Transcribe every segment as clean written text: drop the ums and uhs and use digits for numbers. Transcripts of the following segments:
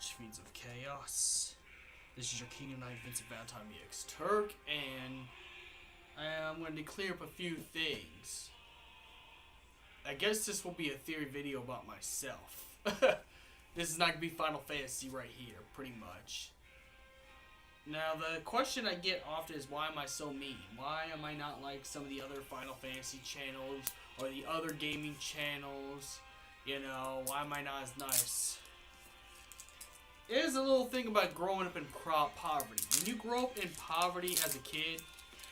much, Fiends of Chaos. This is your King of Night, Vincent Valentine EX Turk, and I'm going to clear up a few things. I guess this will be a theory video about myself. This is not going to be Final Fantasy right here, pretty much. Now, the question I get often is, why am I so mean? Why am I not like some of the other Final Fantasy channels or the other gaming channels? You know, why am I not as nice? It is a little thing about growing up in poverty. When you grow up in poverty as a kid,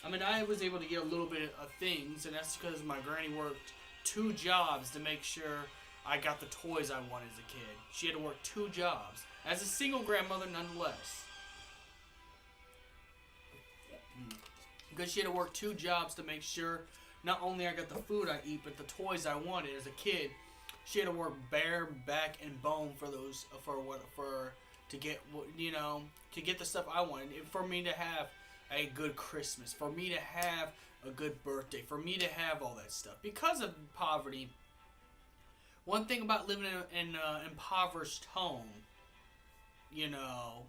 I mean, I was able to get a little bit of things, and that's because my granny worked 2 jobs to make sure I got the toys I wanted as a kid. She had to work 2 jobs. As a single grandmother, nonetheless. Because she had to work 2 jobs to make sure not only I got the food I eat, but the toys I wanted as a kid. She had to work bare back and bone for those, to get, you know, to get the stuff I wanted. For me to have a good Christmas, for me to have a good birthday, for me to have all that stuff. Because of poverty, one thing about living in an impoverished home, you know,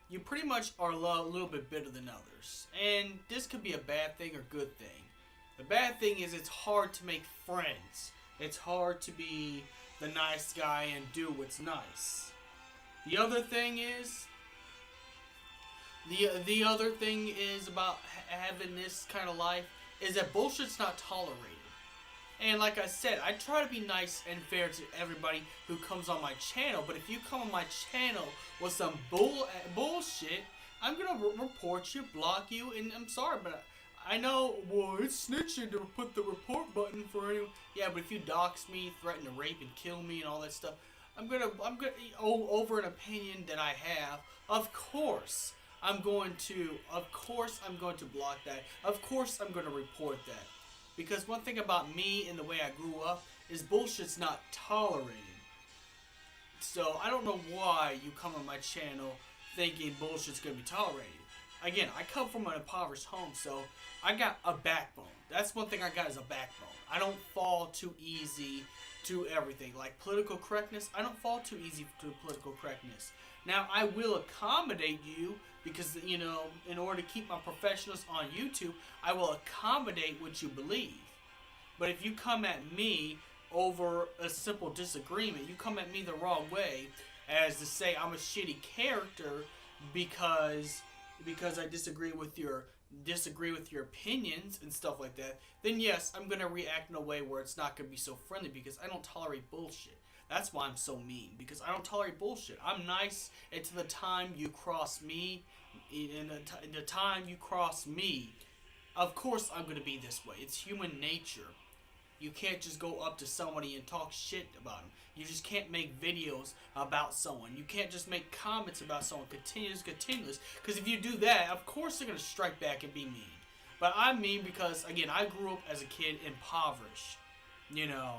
you pretty much are a little bit better than others. And this could be a bad thing or good thing. The bad thing is it's hard to make friends. It's hard to be the nice guy and do what's nice. The other thing is, the other thing is about having this kind of life is that bullshit's not tolerated. And like I said, I try to be nice and fair to everybody who comes on my channel. But if you come on my channel with some bullshit, I'm gonna report you, block you, and I'm sorry, but I know, well, it's snitching to put the report button for anyone. Yeah, but if you dox me, threaten to rape and kill me and all that stuff, I'm gonna over an opinion that I have. Of course I'm going to block that. Of course I'm going to report that. Because one thing about me and the way I grew up is bullshit's not tolerated. So I don't know why you come on my channel thinking bullshit's going to be tolerated. Again, I come from an impoverished home, so I got a backbone. That's one thing I got is a backbone. I don't fall too easy to everything. Like political correctness, I don't fall too easy to political correctness. Now, I will accommodate you because, you know, in order to keep my professionals on YouTube, I will accommodate what you believe. But if you come at me over a simple disagreement, you come at me the wrong way, as to say I'm a shitty character because I disagree with your opinions and stuff like that, then yes, I'm gonna react in a way where it's not gonna be so friendly because I don't tolerate bullshit. That's why I'm so mean, because I don't tolerate bullshit. I'm nice until the time you cross me. In the time you cross me, of course I'm gonna be this way. It's human nature. You can't just go up to somebody and talk shit about them. You just can't make videos about someone. You can't just make comments about someone continuous. Because if you do that, of course they're going to strike back and be mean. But I'm mean because, again, I grew up as a kid impoverished. You know,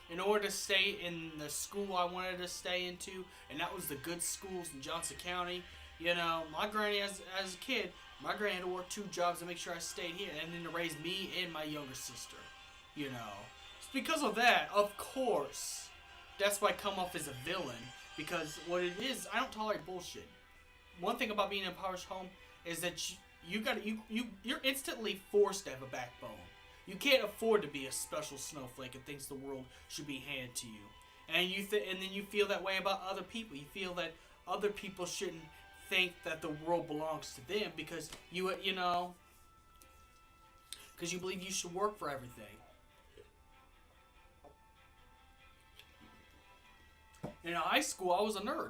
in order to stay in the school I wanted to stay into, and that was the good schools in Johnson County, you know, my granny, as a kid, my granny had to work 2 jobs to make sure I stayed here, and then to raise me and my younger sister. You know, it's because of that, of course. That's why I come off as a villain. Because what it is, I don't tolerate bullshit. One thing about being in a impoverished home is that you're instantly forced to have a backbone. You can't afford to be a special snowflake and thinks the world should be handed to you. And and then you feel that way about other people. You feel that other people shouldn't think that the world belongs to them because you know, because you believe you should work for everything. In high school, I was a nerd.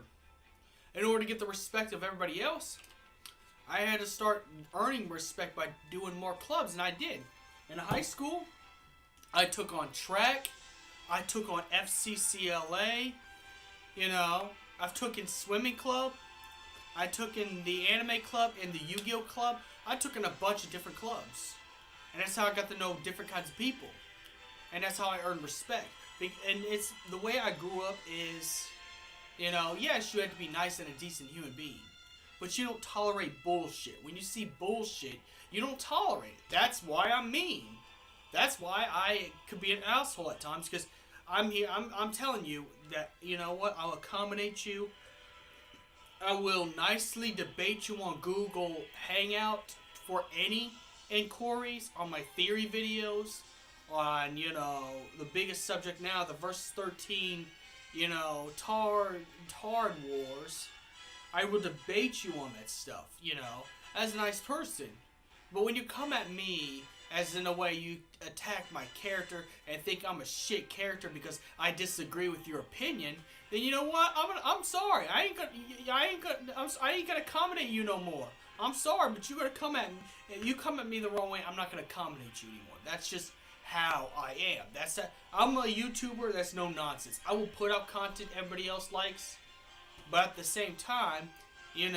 In order to get the respect of everybody else, I had to start earning respect by doing more clubs, and I did. In high school, I took on track, I took on FCCLA, you know, I've took in swimming club, I took in the anime club and the Yu-Gi-Oh club. I took in a bunch of different clubs. And that's how I got to know different kinds of people. And that's how I earned respect. And it's the way I grew up is, you know, yes, you have to be nice and a decent human being, but you don't tolerate bullshit. When you see bullshit, you don't tolerate it. That's why I'm mean. That's why I could be an asshole at times, because I'm here. I'm telling you that, you know what, I'll accommodate you I will nicely debate you on Google Hangout for any inquiries on my theory videos on, the biggest subject now, the Versus 13, Tard Wars. I will debate you on that stuff, as a nice person. But when you come at me as in a way you attack my character and think I'm a shit character because I disagree with your opinion, then you know what? I'm sorry. I ain't gonna accommodate you no more. I'm sorry, but you gotta come at me. You come at me the wrong way, I'm not gonna accommodate you anymore. That's just how I am. I'm a YouTuber. That's no nonsense. I will put out content everybody else likes, but at the same time, you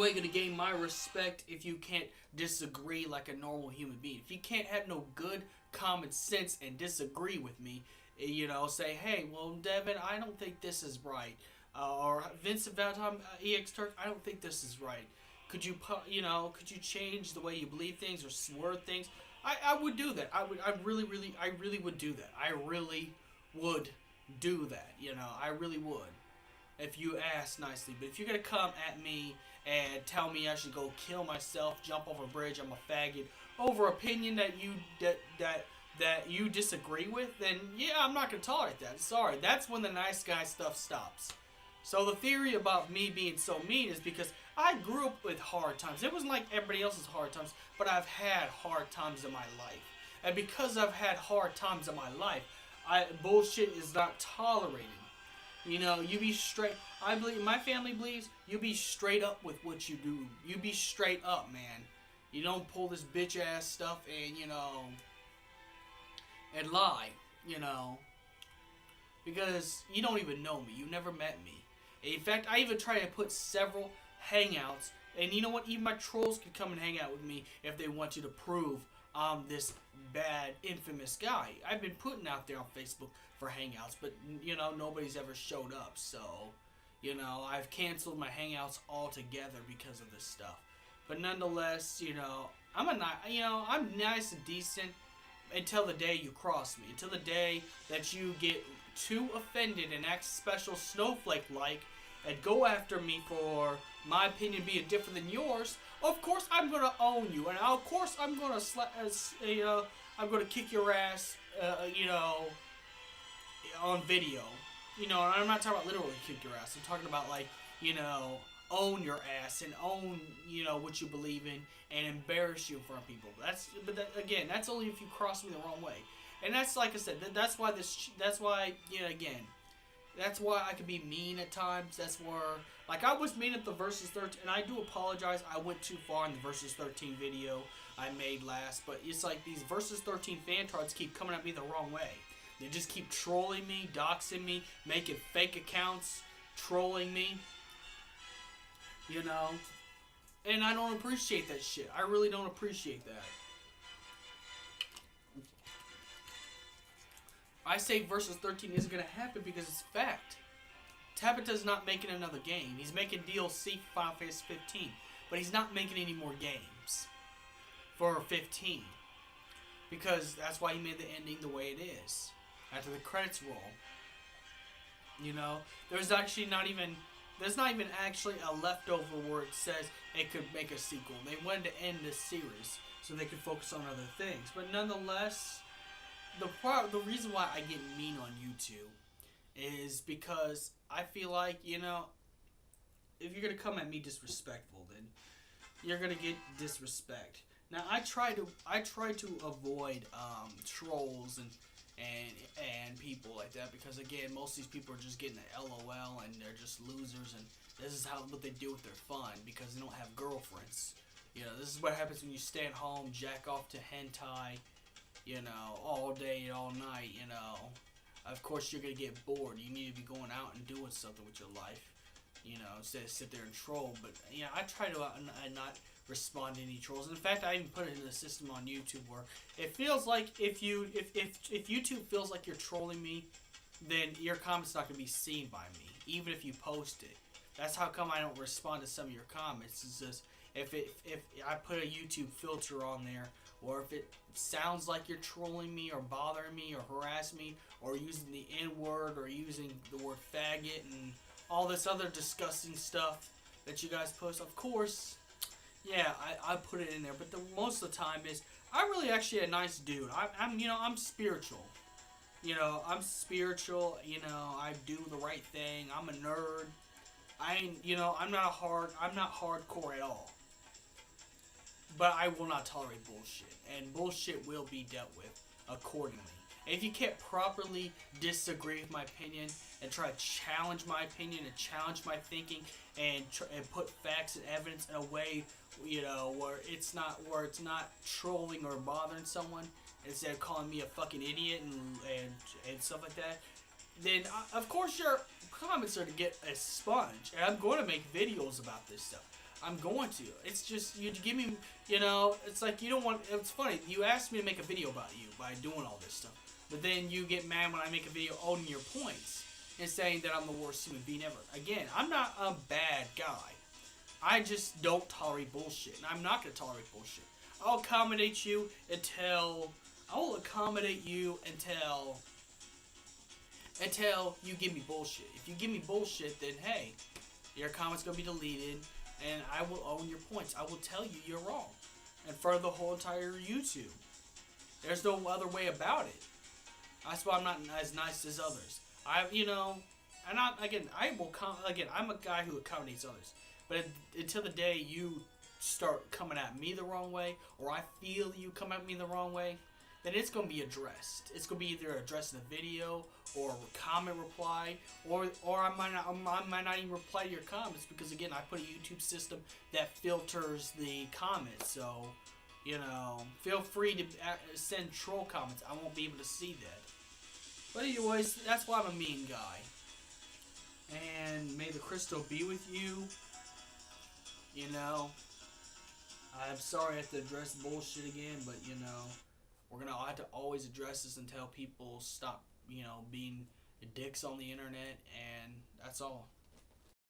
ain't gonna gain my respect if you can't disagree like a normal human being. If you can't have no good common sense and disagree with me, say, hey, well, Devin, I don't think this is right. Or Vincent Valentine, EX Turk, I don't think this is right. Could you change the way you believe things or word things? I would do that. I really would do that. I really would do that. I really would. If you ask nicely. But if you're going to come at me and tell me I should go kill myself, jump over a bridge, I'm a faggot, over opinion that you disagree with, then yeah, I'm not going to tolerate that. Sorry, that's when the nice guy stuff stops. So the theory about me being so mean is because I grew up with hard times. It wasn't like everybody else's hard times, but I've had hard times in my life. And because I've had hard times in my life, bullshit is not tolerated. You be straight. I believe, my family believes, you be straight up with what you do. You be straight up, man. You don't pull this bitch ass stuff and, and lie, because you don't even know me. You never met me. In fact, I even try to put several hangouts, and you know what? Even my trolls could come and hang out with me if they want you to prove I'm this bad, infamous guy. I've been putting out there on Facebook for hangouts, but nobody's ever showed up. So, I've canceled my hangouts altogether because of this stuff. But nonetheless, I'm nice and decent until the day you cross me. Until the day that you get too offended and act special snowflake-like and go after me for my opinion being different than yours. Of course, I'm gonna own you, and of course, I'm gonna I'm gonna kick your ass, on video. And I'm not talking about literally kick your ass. I'm talking about own your ass and own, what you believe in and embarrass you in front of people. That's only if you cross me the wrong way. And that's, like I said, that's why I can be mean at times. That's where, I was mean at the Versus 13, and I do apologize. I went too far in the Versus 13 video I made last, but it's like these Versus 13 fantards keep coming at me the wrong way. They just keep trolling me, doxing me, making fake accounts, trolling me, and I don't appreciate that shit. I really don't appreciate that. I say Versus 13 isn't going to happen because it's fact. Tabata's not making another game. He's making DLC for Final Fantasy 15, but he's not making any more games for 15. Because that's why he made the ending the way it is. After the credits roll. There's not even actually a leftover where it says it could make a sequel. They wanted to end this series so they could focus on other things. But nonetheless, the reason why I get mean on YouTube is because I feel like, if you're going to come at me disrespectful, then you're going to get disrespect. Now, I try to avoid trolls and people like that because, again, most of these people are just getting an LOL and they're just losers, and this is what they do with their fun because they don't have girlfriends. This is what happens when you stay at home, jack off to hentai, all day and all night, Of course, you're going to get bored. You need to be going out and doing something with your life, instead of sit there and troll. But, I try to not respond to any trolls. In fact, I even put it in the system on YouTube where it feels like if YouTube feels like you're trolling me, then your comment's not going to be seen by me, even if you post it. That's how come I don't respond to some of your comments. It's just if I put a YouTube filter on there, or if it sounds like you're trolling me or bothering me or harassing me or using the N-word or using the word faggot and all this other disgusting stuff that you guys post. Of course, yeah, I put it in there, but most of the time is I'm really actually a nice dude. I'm spiritual. I'm spiritual. I do the right thing. I'm a nerd. I'm not hardcore at all. But I will not tolerate bullshit, and bullshit will be dealt with accordingly. If you can't properly disagree with my opinion and try to challenge my opinion and challenge my thinking and put facts and evidence in a way, where it's not trolling or bothering someone, instead of calling me a fucking idiot and stuff like that, then of course your comments are to get a sponge, and I'm going to make videos about this stuff. I'm going to. It's just you give me, it's like you don't want. It's funny. You asked me to make a video about you by doing all this stuff, but then you get mad when I make a video owning your points and saying that I'm the worst human being ever. Again, I'm not a bad guy. I just don't tolerate bullshit, and I'm not gonna tolerate bullshit. I'll accommodate you until you give me bullshit. If you give me bullshit, then hey, your comment's gonna be deleted. And I will own your points. I will tell you you're wrong. And for the whole entire YouTube. There's no other way about it. That's why I'm not as nice as others. I'm a guy who accommodates others. But until the day you start coming at me the wrong way, or I feel you come at me the wrong way, then it's going to be addressed. It's going to be either addressed in a video or a comment reply, or I might not even reply to your comments, because again, I put a YouTube system that filters the comments. So, feel free to send troll comments. I won't be able to see that. But anyways, that's why I'm a mean guy. And may the crystal be with you. I'm sorry I have to address bullshit again, but we're gonna have to always address this until people stop, being dicks on the internet, and that's all.